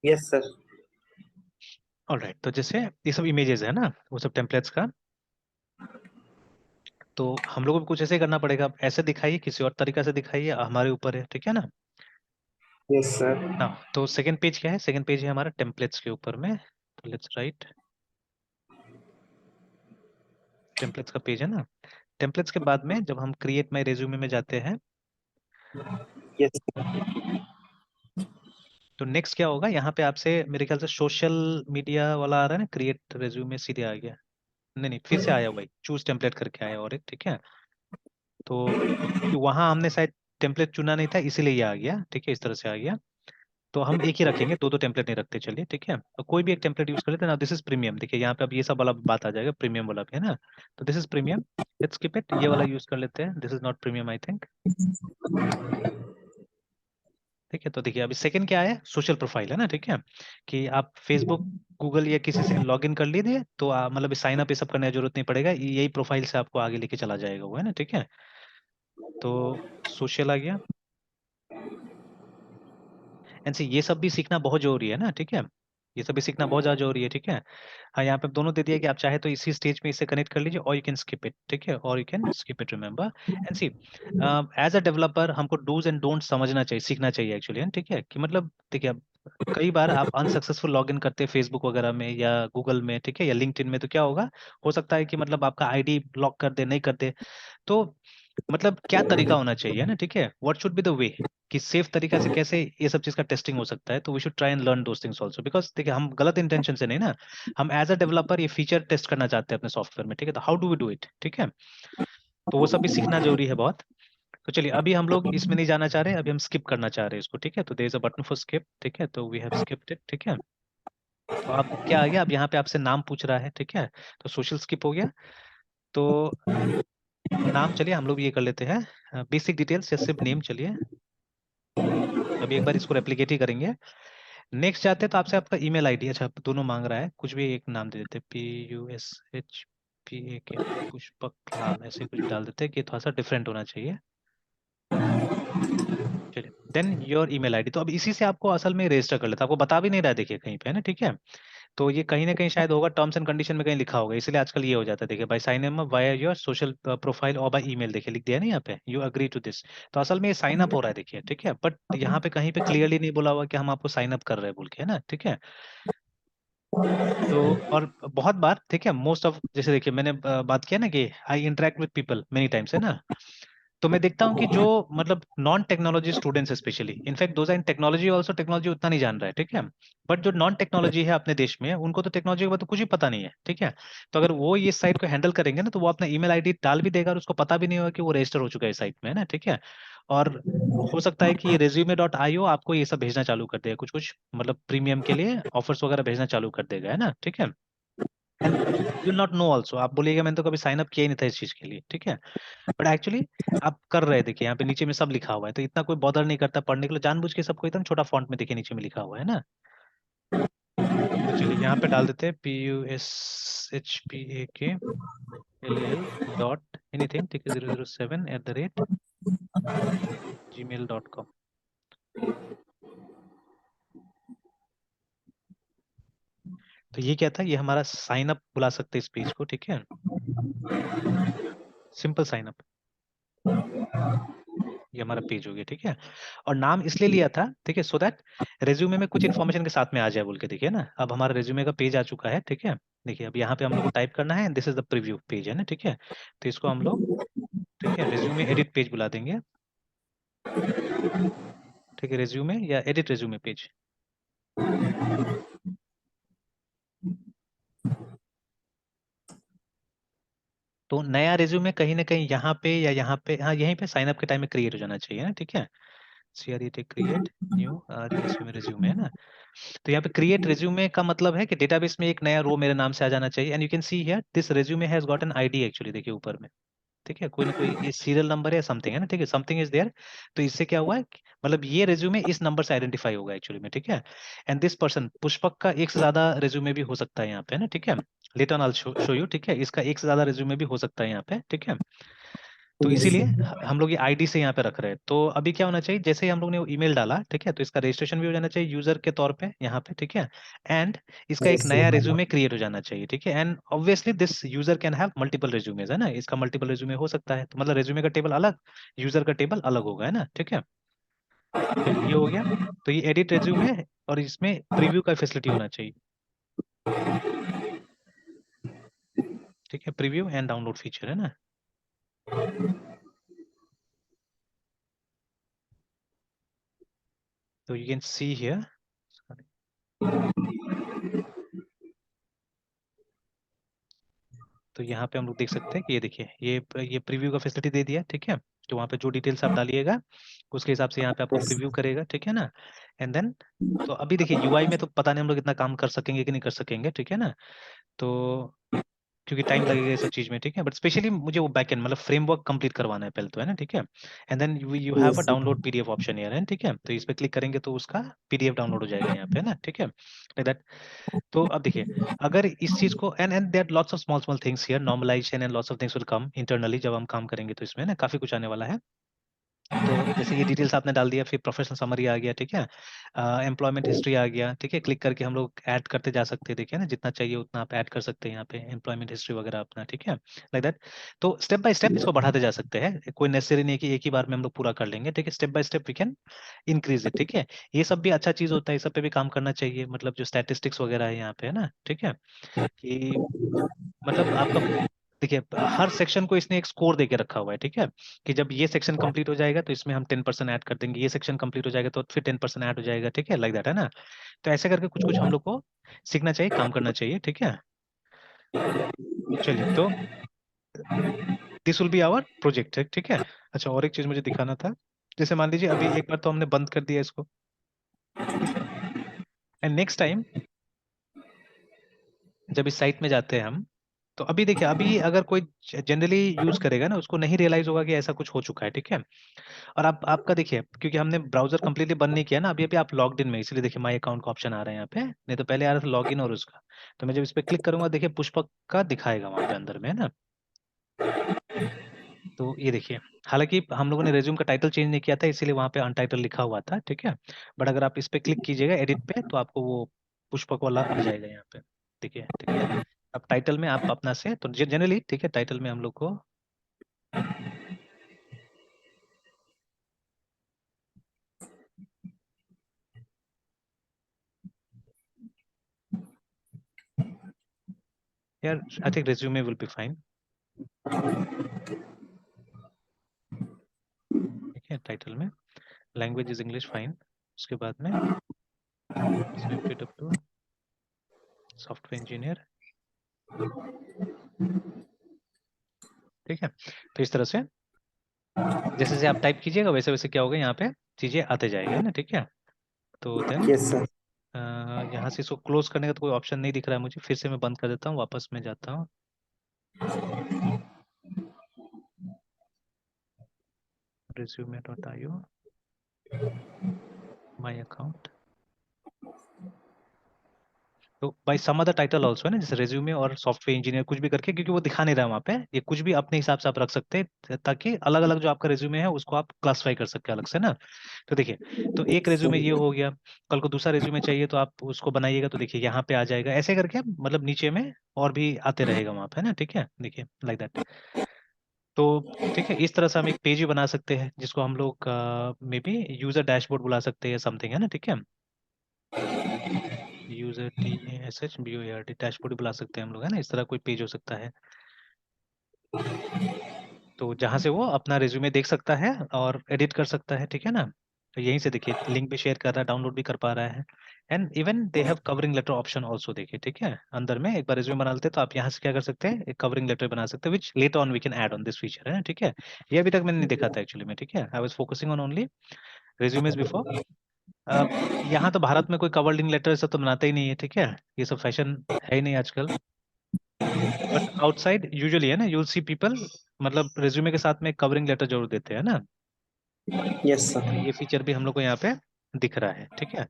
Yes sir. Alright, तो जैसे ये सब इमेजेस है ना, वो सब टेम्पलेट्स का, तो हम लोगों को कुछ ऐसे ही करना पड़ेगा। आप ऐसे दिखाइए, किसी और तरीका से दिखाइए, हमारे ऊपर है, ठीक है ना। Yes sir. ना, तो सेकंड पेज क्या है? सेकंड पेज है हमारा टेम्पलेट्स के ऊपर में, तो लेट्स राइट टेम्पलेट्स का पेज है ना। टेम्पलेट्स के बाद में जब हम क्रिएट माई रेज्यूमे में जाते हैं, यस तो नेक्स्ट क्या होगा, यहाँ पे आपसे मेरे ख्याल से सोशल मीडिया वाला आ रहा है ना, क्रिएट रेज्यूमे सीधे आ गया। नहीं नहीं, फिर से आया भाई, चूज टेम्पलेट करके आया और एक, ठीक है। तो क्योंकि वहां हमने शायद टेम्पलेट चुना नहीं था, इसीलिए ये आ गया, ठीक है, इस तरह से आ गया। तो हम एक ही रखेंगे, दो दो टेम्पलेट नहीं रखते, चलिए ठीक है। तो कोई भी एक टेम्पलेट यूज कर लेते हैं ना। दिस इज प्रीमियम, देखिए यहाँ पे अब ये सब वाला बात आ जाएगा, प्रीमियम वाला भी है ना। तो this is premium, let's keep it, ये वाला यूज कर लेते हैं। This is not premium I think, ठीक है। तो देखिए अभी सेकंड क्या है, सोशल प्रोफाइल है ना, ठीक है। कि आप फेसबुक, गूगल या किसी से लॉग इन कर लीजिए, तो मतलब साइन अप ये सब करने की जरूरत नहीं पड़ेगा, यही प्रोफाइल से आपको आगे लेके चला जाएगा वो, है ना, ठीक है। तो सोशल आ गया। एंड सी ये सब भी सीखना बहुत जरूरी है ना, ठीक है। ये सब भी सीखना बहुत ज्यादा जरूरी है, ठीक है। हाँ, यहाँ पे दोनों दे दिया कि आप चाहे तो इसी स्टेज में इसे कनेक्ट कर लीजिए, और यू कैन स्किप इट, ठीक है, और you can skip it, remember. And see as a developer हमको डूज एंड डोंट समझना चाहिए, सीखना चाहिए एक्चुअली, ठीक है। कि मतलब देखिए, अब कई बार आप अनसक्सेसफुल लॉगिन करते हैं फेसबुक वगैरह में या गूगल में, ठीक है, या लिंक्डइन में, तो क्या होगा, हो सकता है कि मतलब आपका आईडी ब्लॉक कर दे, नहीं कर दे। तो मतलब क्या तरीका होना चाहिए ना, ठीक है, what should be the way, कि सेफ तरीका से कैसे ये सब चीज का टेस्टिंग हो सकता है। तो we should try and learn those things also, because देखिए हम गलत इंटेंशन से नहीं ना, हम एज अ डेवलपर ये फीचर टेस्ट करना चाहते हैं अपने सॉफ्टवेयर में, ठीक है। तो how do we do it, ठीक है। तो वो सब भी सीखना जरूरी है बहुत। तो चलिए अभी हम लोग इसमें नहीं जाना चाह रहे, अभी हम स्किप करना चाह रहे हैं इसको, ठीक है। तो there is a button for skip, ठीक है, तो वी हैव स्किप्ड इट, ठीक है। तो अब क्या आ गया, अब यहाँ पे आपसे नाम पूछ रहा है, ठीक है। तो सोशल स्किप हो गया। तो नाम, चलिए हम लोग ये कर लेते हैं बेसिक डिटेल्स, जैसे सिर्फ नेम, चलिए अभी एक बार इसको रेप्लिकेट ही करेंगे। नेक्स्ट जाते हैं, तो आपसे आपका ईमेल आईडी, अच्छा दोनों मांग रहा है, कुछ भी एक नाम दे देते हैं, PUSHPAK, पुष्पक लाल, ऐसे कुछ डाल देते हैं कि थोड़ा सा डिफरेंट होना चाहिए। चलिए देन योर ईमेल आईडी, तो अब इसी से आपको असल में रजिस्टर कर लेता है, आपको बता भी नहीं रहा है, देखिए कहीं पे, है ना, ठीक है। तो ये कहीं ना कहीं शायद होगा, टर्म्स एंड कंडीशन में कहीं लिखा होगा, इसलिए आजकल ये हो जाता है, देखिए by sign in via your social profile और बाय ईमेल, देखिए लिख दिया है ना यहाँ पे, यू अग्री टू दिस। तो असल में ये साइन अप हो रहा है, देखिए, ठीक है। बट यहाँ पे कहीं पे क्लियरली नहीं बोला हुआ कि हम आपको साइन अप कर रहे हैं बोल के, है ना, ठीक है। तो और बहुत बार, ठीक है, मोस्ट ऑफ, जैसे देखिए मैंने बात किया ना कि I interact with people many times, है ना। तो मैं देखता हूँ कि जो मतलब non technology students specially, in fact those in technology also, technology उतना नहीं जान रहा है, ठीक है। बट जो नॉन टेक्नोलॉजी है अपने देश में, उनको तो टेक्नोलॉजी के बारे में कुछ भी पता नहीं है, ठीक है। तो अगर वो ये साइट को हैंडल करेंगे ना, तो वो अपना ईमेल आईडी डाल भी देगा और उसको पता भी नहीं होगा कि वो रजिस्टर हो चुका है इस साइट में, है ना, ठीक है। और हो सकता है कि ये resume.io आपको ये सब भेजना चालू कर देगा, कुछ कुछ मतलब प्रीमियम के लिए ऑफर्स वगैरह भेजना चालू कर देगा, है ना, ठीक है। And you not know also, आप बोलिएगा मैंने तो कभी साइन अप किया ही नहीं था इस चीज के लिए, ठीक है। बट एक्चुअली आप कर रहे हैं, देखिए यहाँ पे नीचे में सब लिखा हुआ है, तो इतना कोई बॉदर नहीं करता पढ़ने के लिए, जानबूझ के सबको एकदम छोटा फॉन्ट में देखिए नीचे में लिखा हुआ है ना। तो चलिए यहाँ पे डाल देते हैं PUSHPAKLL. ठीक है, 007@gmail.com। तो ये क्या था, ये हमारा साइन अप बुला सकते हैं इस पेज को, ठीक है, सिंपल साइन अप, ये हमारा पेज हो गया, ठीक है। और नाम इसलिए लिया था, ठीक है, सो दैट रेज्यूमे में कुछ इन्फॉर्मेशन के साथ में आ जाए बोल के, देखिए ना, अब हमारा रेज्यूमे का पेज आ चुका है, ठीक है। देखिए अब यहाँ पे हम लोग को टाइप करना है, this is the preview page, है ना, ठीक है। तो इसको हम लोग, ठीक है, रेज्यूमे एडिट पेज बुला देंगे, ठीक है, रेज्यूमे या एडिट रेज्यूमे पेज। तो नया रेज्यूमे कहीं ना कहीं यहाँ पे या यहाँ पे, हाँ यहीं पे साइन अप के टाइम में क्रिएट हो जाना चाहिए ना, ठीक है। CREAT create new RESUME resume, है ना। तो यहाँ पे क्रिएट रेज्यूमे का मतलब है कि डेटाबेस में एक नया रो मेरे नाम से आ जाना चाहिए। And you can see here this resume has got an ID, actually देखिए ऊपर में, ठीक है, कोई ना कोई ये सीरियल नंबर है, समथिंग है ना, ठीक है, समथिंग इज देयर। तो इससे क्या हुआ है मतलब ये रेज्यूमे इस नंबर से आइडेंटिफाई होगा एक्चुअली में, ठीक है। एंड दिस पर्सन पुष्पक का एक से ज्यादा रेज्यूमे भी हो सकता है यहाँ पे, है ना, ठीक है। Later on I show you, ठीक है, इसका एक से ज्यादा रेज्यूमे भी हो सकता है यहाँ पे, ठीक है। तो Yes, इसीलिए sir. हम लोग ये आईडी से यहाँ पे रख रहे हैं। तो अभी क्या होना चाहिए, जैसे ही हम लोग ने ईमेल डाला, ठीक है, तो इसका रजिस्ट्रेशन भी हो जाना चाहिए यूजर के तौर पे यहाँ पे, ठीक है। एंड इसका एक Yes, sir. नया रेज्यूमे क्रिएट हो जाना चाहिए, ठीक है। And obviously this user can have multiple resumes, है ना, इसका मल्टीपल रेज्यूमे हो सकता है, तो मतलब रेज्यूमे का टेबल अलग, यूजर का टेबल अलग होगा, है ना, ठीक है। चलिए ये हो गया। तो ये एडिट रेज्यूमे है और इसमें प्रीव्यू का फैसिलिटी होना चाहिए, ठीक है, प्रीव्यू एंड डाउनलोड फीचर, है ना। तो यू कैन सी हियर, तो यहाँ पे हम लोग देख सकते हैं कि ये देखिए ये प्रीव्यू का फैसिलिटी दे दिया, ठीक है। तो वहाँ पे जो डिटेल्स आप डालिएगा उसके हिसाब से यहाँ पे आपको Yes. प्रीव्यू करेगा, ठीक है ना। एंड देन तो अभी देखिए यूआई में तो पता नहीं हम लोग इतना काम कर सकेंगे कि नहीं कर सकेंगे, ठीक है ना। तो क्योंकि टाइम लगेगा ये सब चीज में, ठीक है, बट स्पेशली मुझे वो बैकएंड मतलब फ्रेमवर्क कंप्लीट करवाना है पहले तो, है ना, ठीक है। And then you have a Yes, sir. Download PDF option here, है, ठीक है। तो इस पे क्लिक करेंगे तो उसका पीडीएफ डाउनलोड हो जाएगा यहाँ पे, है ना, ठीक है, लाइक दैट। तो अब देखिए, अगर इस चीज को and there lots of small small things here, normalization and lots of things will come internally जब हम काम करेंगे, तो इसमें ना काफी कुछ आने वाला है। तो जैसे ये डिटेल्स आपने डाल दिया, फिर प्रोफेशनल समरी आ गया, ठीक है, एम्प्लॉयमेंट हिस्ट्री आ गया, ठीक है, क्लिक करके हम लोग ऐड करते जा सकते हैं, देखिए ना, जितना चाहिए उतना आप ऐड कर सकते हैं यहाँ पे एम्प्लॉयमेंट हिस्ट्री वगैरह अपना, ठीक है, लाइक दैट। तो स्टेप बाय स्टेप इसको बढ़ाते जा सकते हैं, कोई नेसेसरी नहीं है कि एक ही बार में हम लोग पूरा कर लेंगे, ठीक है, step by step we can increase it, ठीक है। ये सब भी अच्छा चीज होता है, इस सब पे भी काम करना चाहिए, मतलब जो स्टैटिस्टिक्स वगैरह है यहाँ पे, है ना, ठीक है, कि मतलब आपका देखिए हर सेक्शन को इसने एक स्कोर दे के रखा हुआ है, ठीक है, कि जब ये सेक्शन कंप्लीट हो जाएगा तो इसमें हम 10% ऐड कर देंगे, ये सेक्शन कंप्लीट हो जाएगा तो फिर 10% ऐड हो जाएगा, ठीक है, लाइक दैट, है ना। तो ऐसे करके कुछ कुछ हम लोग को सीखना चाहिए, काम करना चाहिए, ठीक है। चलिए तो this will be our project, ठीक है। अच्छा, और एक चीज मुझे दिखाना था, जैसे मान लीजिए अभी एक बार तो हमने बंद कर दिया इसको, ठीक है, एंड नेक्स्ट टाइम जब इस साइट में जाते हैं हम, तो अभी देखिए, अभी अगर कोई जनरली यूज करेगा ना, उसको नहीं रियलाइज होगा कि ऐसा कुछ हो चुका है, ठीक है। और आप आपका देखिए, क्योंकि हमने ब्राउजर कंप्लीटली बंद नहीं किया ना, अभी अभी आप लॉग्ड इन में, इसलिए देखिए माई अकाउंट का ऑप्शन आ रहा है यहाँ पे, नहीं तो पहले आ रहा था लॉग इन और उसका। तो मैं जब इस पे क्लिक करूंगा, देखिए पुष्पक का दिखाएगा वहां पे अंदर में, है ना। तो ये देखिए, हालांकि हम लोगों ने रेज्यूम का टाइटल चेंज नहीं किया था, इसीलिए वहां पे अनटाइटल लिखा हुआ था, ठीक है। बट अगर आप इस पे क्लिक कीजिएगा एडिट पे, तो आपको वो पुष्पक वाला आ जाएगा यहाँ पे, देखिए, ठीक है। अब टाइटल में आप अपना से तो जनरली, ठीक है, टाइटल में हम लोग को यार I think resume will be fine, ठीक है, टाइटल में लैंग्वेज इज इंग्लिश, फाइन। उसके बाद में SWPW सॉफ्टवेयर इंजीनियर, ठीक है। तो इस तरह से जैसे जैसे आप टाइप कीजिएगा वैसे वैसे क्या होगा, यहाँ पे चीजें आते जाएगा, है ना, ठीक है। तो देन Yes, sir. यहाँ से इसको क्लोज करने का तो कोई ऑप्शन नहीं दिख रहा है मुझे, फिर से मैं बंद कर देता हूँ, वापस में जाता हूँ, resume.io, माई अकाउंट। तो by some other title also, है ना, जैसे रेज्यूमे और सॉफ्टवेयर इंजीनियर कुछ भी करके, क्योंकि वो दिखा नहीं रहा है वहाँ पे, ये कुछ भी अपने हिसाब से आप रख सकते हैं, ताकि अलग अलग जो आपका रेज्यूमे है उसको आप क्लासिफाई कर सकते हैं अलग से ना। तो देखिए, तो एक रेज्यूमे ये हो गया, कल को दूसरा रेज्यूमे चाहिए तो आप उसको बनाइएगा, तो देखिए यहाँ पे आ जाएगा, ऐसे करके मतलब नीचे में और भी आते रहेगा वहाँ पे, है ना, ठीक है, देखिए लाइक दैट। तो ठीक है, इस तरह से हम एक पेज भी बना सकते हैं, जिसको हम लोग मे बी यूजर डैशबोर्ड बुला सकते हैं समथिंग, है ना, ठीक है, यूजर TASHBOARD डैशबोर्ड बुला सकते हैं हम लोग, है ना, इस तरह कोई पेज हो सकता है, तो जहां से वो अपना रिज्यूमे देख सकता है और एडिट कर सकता है, ठीक है ना। तो यहीं से देखिए लिंक भी शेयर कर रहा है, डाउनलोड भी कर पा रहा है। And even they have covering letter option also, देखिए, ठीक है, अंदर में एक बार रिज्यूमे बना लेते हैं तो आप यहाँ से क्या कर सकते हैं, एक कवरिंग लेटर बना सकते हैं, which letter on we can add on this feature, है ना, ठीक है। ये अभी तक मैंने नहीं देखा था एक्चुअली में, ठीक है, I was focusing on only resumes before. यहाँ तो भारत में कोई कवरिंग लेटर ऐसा तो बनाता ही नहीं है, ठीक है, ये सब फैशन है ही नहीं आजकल। बट आउटसाइड यूजुअली, है ना, यूल सी पीपल मतलब रिज्यूमे के साथ में कवरिंग लेटर जरूर देते हैं ना। Yes, sir. तो ये फीचर भी हम लोग को यहाँ पे दिख रहा है, ठीक है।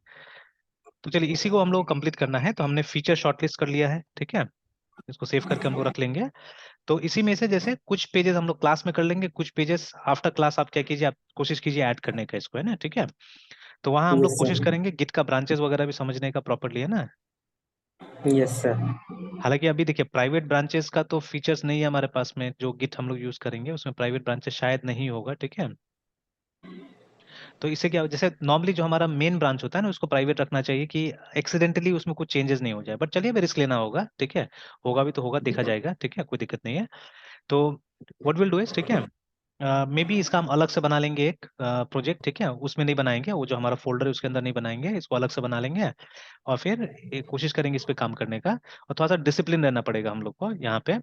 तो चलिए इसी को हम लोग कंप्लीट करना है, तो हमने फीचर शॉर्टलिस्ट कर लिया है, ठीक है, इसको सेव करके हम लोग रख लेंगे। तो इसी में से जैसे कुछ पेजेस हम लोग क्लास में कर लेंगे, कुछ पेजेस आफ्टर क्लास आप क्या कीजिए, आप कोशिश कीजिए ऐड करने का इसको, है ना, ठीक है। तो वहाँ हम लोग यस कोशिश सर। करेंगे गिट का ब्रांचेस वगैरह भी समझने का प्रॉपरली, है ना। Yes sir. हालांकि अभी देखिए प्राइवेट ब्रांचेस का तो फीचर्स नहीं है हमारे पास में, जो गिट हम लोग यूज करेंगे उसमें प्राइवेट ब्रांचेस शायद नहीं होगा, ठीक है। तो इससे क्या जैसे नॉर्मली जो हमारा मेन ब्रांच होता है ना उसको प्राइवेट रखना चाहिए कि एक्सीडेंटली उसमें कुछ चेंजेस नहीं हो जाए, बट चलिए अभी रिस्क लेना होगा, ठीक है। होगा भी तो होगा, देखा जाएगा, ठीक है, कोई दिक्कत नहीं है। तो व्हाट विल डू इज, ठीक है, मे बी इसका हम अलग से बना लेंगे एक प्रोजेक्ट, ठीक है, उसमें नहीं बनाएंगे, वो जो हमारा फोल्डर है उसके अंदर नहीं बनाएंगे, इसको अलग से बना लेंगे। और फिर कोशिश करेंगे इस पे काम करने का, और थोड़ा सा डिसिप्लिन रहना पड़ेगा हम लोग को यहाँ पे,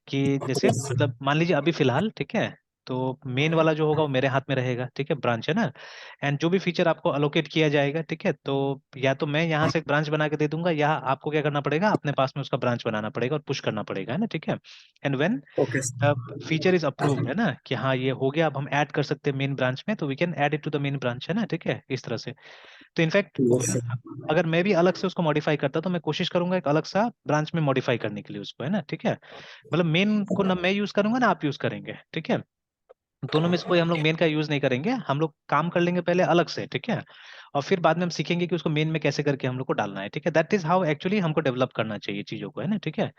कि जैसे यस सर। मतलब मान लीजिए अभी फिलहाल, ठीक है, तो मेन वाला जो होगा वो मेरे हाथ में रहेगा, ठीक है, ब्रांच है ना। एंड जो भी फीचर आपको अलोकेट किया जाएगा, ठीक है, तो या तो मैं यहाँ से एक ब्रांच बना के दे दूंगा, या आपको क्या करना पड़ेगा, अपने पास में उसका ब्रांच बनाना पड़ेगा और पुश करना पड़ेगा, है ना, ठीक है। And when okay sir. Feature is approved, है ना, कि हाँ ये हो गया, अब हम ऐड कर सकते हैं मेन ब्रांच में, तो we can add it to the main branch, है ना, ठीक है, इस तरह से। तो इनफैक्ट यस सर। अगर मैं भी अलग से उसको मॉडिफाई करता तो मैं कोशिश करूंगा एक अलग सा ब्रांच में मॉडिफाई करने के लिए उसको, है ना, ठीक है। मतलब मेन को ना मैं यूज करूंगा ना आप यूज करेंगे, ठीक है। दोनों में से कोई हम लोग मेन का यूज नहीं करेंगे, हम लोग काम कर लेंगे पहले अलग से, ठीक है। और फिर बाद में हम सीखेंगे कि उसको मेन में कैसे करके हम लोग को डालना है, ठीक है। दैट इज हाउ एक्चुअली हमको डेवलप करना चाहिए चीजों को, है ना, ठीक है।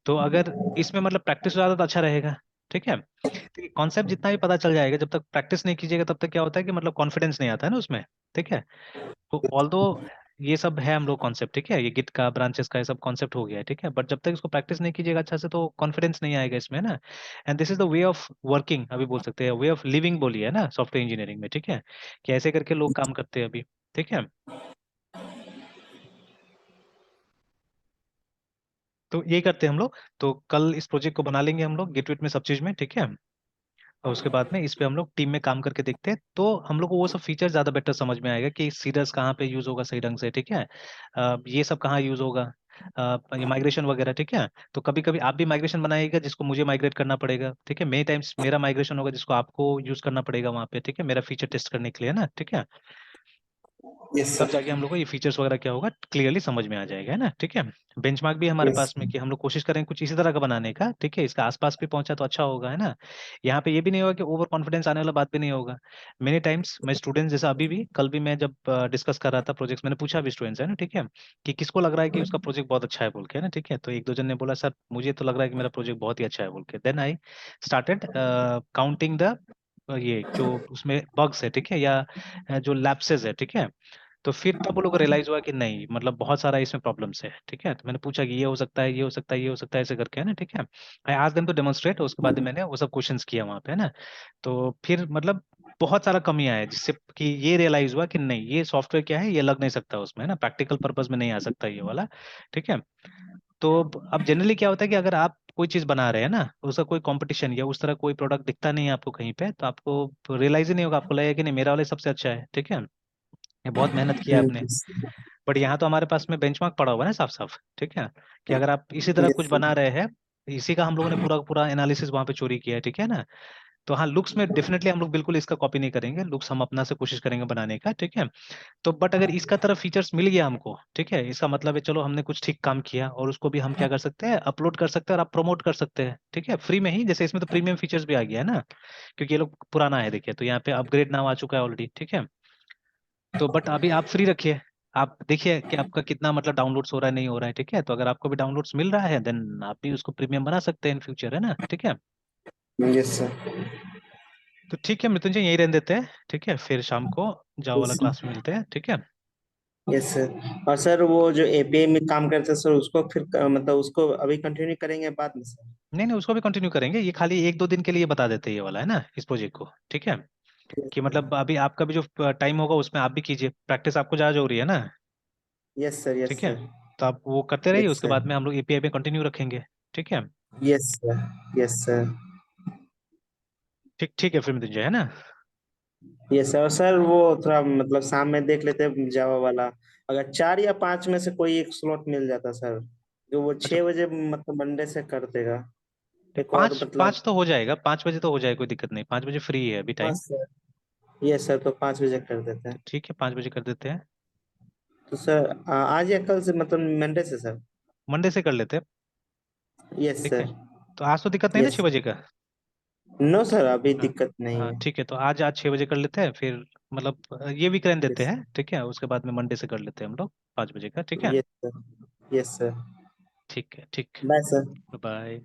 तो अगर इसमें मतलब प्रैक्टिस हो जाता तो अच्छा रहेगा, ठीक है। देखिए कॉन्सेप्ट जितना भी पता चल जाएगा, जब तक प्रैक्टिस नहीं कीजिएगा तब तक क्या होता है कि मतलब कॉन्फिडेंस नहीं आता है ना उसमें, ठीक है। तो ऑल्दो ये सब है हम लोग कॉन्सेप्ट, ठीक है, ये गिट का ब्रांचेस का ये सब कॉन्सेप्ट हो गया है, ठीक है, बट जब तक इसको प्रैक्टिस नहीं कीजिएगा अच्छा से तो कॉन्फिडेंस नहीं आएगा इसमें ना। And this is the way of working, अभी बोल सकते हैं वे ऑफ लिविंग बोलिए ना सॉफ्टवेयर इंजीनियरिंग में, ठीक है, कि ऐसे करके लोग काम करते हैं अभी, ठीक है। तो यही करते हैं हम लोग। तो कल इस प्रोजेक्ट को बना लेंगे हम लोग गिट विट में सब चीज में, ठीक है। और उसके बाद में इस पे हम लोग टीम में काम करके देखते हैं, तो हम लोग को वो सब फीचर ज्यादा बेटर समझ में आएगा कि सीडर्स कहाँ पे यूज होगा सही ढंग से, ठीक है। ये सब कहाँ यूज होगा, ये माइग्रेशन वगैरह, ठीक है। तो कभी कभी आप भी माइग्रेशन बनाइएगा जिसको मुझे माइग्रेट करना पड़ेगा, ठीक है, मेनी टाइम्स मेरा माइग्रेशन होगा जिसको आपको यूज करना पड़ेगा वहाँ पे, ठीक है, मेरा फीचर टेस्ट करने के लिए, है ना, ठीक है। यस तब सर। जाके हम लोग को ये फीचर्स वगैरह क्या होगा क्लियरली समझ में आ जाएगा, है ना, ठीक है। बेंचमार्क भी है हमारे यस। पास में कि हम लोग कोशिश करें कुछ इसी तरह का बनाने का, ठीक है, इसका आसपास भी पहुंचा तो अच्छा होगा, है ना। यहाँ पे ये भी नहीं होगा कि ओवर कॉन्फिडेंस आने वाला बात भी नहीं होगा। मेनी टाइम्स मैं स्टूडेंट्स जैसा अभी भी कल भी मैं जब डिस्कस कर रहा था प्रोजेक्ट्स, मैंने पूछा भी स्टूडेंट्स, है ना, ठीक है, कि किसको लग रहा है कि उसका प्रोजेक्ट बहुत अच्छा है बोल के, है ना, ठीक है। तो एक दो जन ने बोला सर मुझे तो लग रहा है कि मेरा प्रोजेक्ट बहुत ही अच्छा है बोल के, then I started counting the ये जो उसमें बग्स है, ठीक है, या जो लैप्सेस है, ठीक है। तो फिर तब वो लोग को रियलाइज हुआ कि नहीं मतलब बहुत सारा इसमें प्रॉब्लम्स है, ठीक है। तो मैंने पूछा कि ये हो सकता है, ये हो सकता है, ये हो सकता है, ऐसे करके, है ना, ठीक है। आई आज देम टू डेमोन्स्ट्रेट, उसके बाद मैंने वो सब क्वेश्चंस किया वहाँ पे, है ना। तो फिर मतलब बहुत सारा कमी आया जिससे कि ये रियलाइज हुआ कि नहीं ये सॉफ्टवेयर क्या है, ये लग नहीं सकता उसमें, है ना, प्रैक्टिकल पर्पज में नहीं आ सकता ये वाला, ठीक है। तो अब जनरली क्या होता है कि अगर आप कोई चीज बना रहे हैं ना, उसका कोई कंपटीशन या उस तरह कोई प्रोडक्ट दिखता नहीं है आपको कहीं पे, तो आपको रियलाइज ही नहीं होगा, आपको लगेगा कि नहीं मेरा वाला ही सबसे अच्छा है, ठीक है, ये बहुत मेहनत किया है आपने। यस। बट यहाँ तो हमारे पास में बेंचमार्क पड़ा हुआ है ना साफ साफ, ठीक है, कि अगर आप इसी तरह कुछ यस बना रहे हैं, इसी का हम लोगों ने पूरा पूरा एनालिसिस वहां पे चोरी किया है, ठीक है ना। तो हाँ लुक्स में डेफिनेटली हम लोग बिल्कुल इसका कॉपी नहीं करेंगे, लुक्स हम अपना से कोशिश करेंगे बनाने का, ठीक है। तो बट अगर इसका तरफ फीचर्स मिल गया हमको, ठीक है, इसका मतलब है चलो हमने कुछ ठीक काम किया और उसको भी हम क्या कर सकते हैं अपलोड कर सकते हैं और आप प्रमोट कर सकते हैं, ठीक है, फ्री में ही, जैसे इसमें तो प्रीमियम फीचर्स भी आ गया है ना, क्योंकि ये लोग पुराना है देखिए, तो यहाँ पे अपग्रेड नाम आ चुका है ऑलरेडी, ठीक है। तो बट अभी आप फ्री रखिए, आप देखिए कि आपका कितना मतलब डाउनलोड्स हो रहा है नहीं हो रहा है, ठीक है। तो अगर आपको भी डाउनलोड्स मिल रहा है देन आप भी उसको प्रीमियम बना सकते हैं इन फ्यूचर, है ना, ठीक है। Yes sir. तो ठीक है मृत्युंजय यही रहने देते हैं, ठीक है, फिर शाम को जाओ वाला यस क्लास में मिलते हैं, ठीक है। Yes sir. और सर वो जो एपीआई में काम करते हैं सर उसको फिर मतलब उसको अभी कंटिन्यू करेंगे बाद में सर? नहीं नहीं उसको भी कंटिन्यू करेंगे, ये खाली एक दो दिन के लिए बता देते हैं ये वाला, है ना, इस प्रोजेक्ट को, ठीक है। कि मतलब अभी आपका भी जो टाइम होगा उसमें आप भी कीजिए प्रैक्टिस, आपको ज्यादा हो रही है ना, यस सर। यस ठीक है। सर। तो आप वो करते रहिए, यस उसके सर। बाद में हम लोग एपीआई पे कंटिन्यू रखेंगे, ठीक है। Yes sir. Yes sir. ठीक ठीक है फिर मृत्युंजय, है ना। Yes sir. और सर वो थोड़ा मतलब शाम में देख लेते हैं जावा वाला, अगर 4 या 5 में से कोई एक स्लॉट मिल जाता सर, जो वो अच्छा 6 बजे मतलब मंडे से कर देगा। एक और पाँच पाँच मतलब। तो हो जाएगा, 5 बजे तो हो जाएगा, कोई दिक्कत नहीं, 5 बजे फ्री है अभी हाँ टाइम। सर। यस सर, तो 5 बजे कर देते तो हैं। ठीक है 5 बजे कर देते हैं। तो सर आज या कल से मतलब मंडे से सर? मंडे से कर लेते हैं, यस ठीक है। सर। तो आज तो दिक्कत नहीं ना यस। 6 बजे का? नो सर, अभी हाँ। दिक्कत नहीं हाँ है। ठीक है, तो आज 6 बजे कर लेते हैं फिर। मतलब ये वीक रहने देते यस। हैं, ठीक है, उसके बाद में मंडे से कर लेते हैं हम लोग 5 बजे का, ठीक है। Yes sir. Yes sir. ठीक है, ठीक। Bye sir. बाय।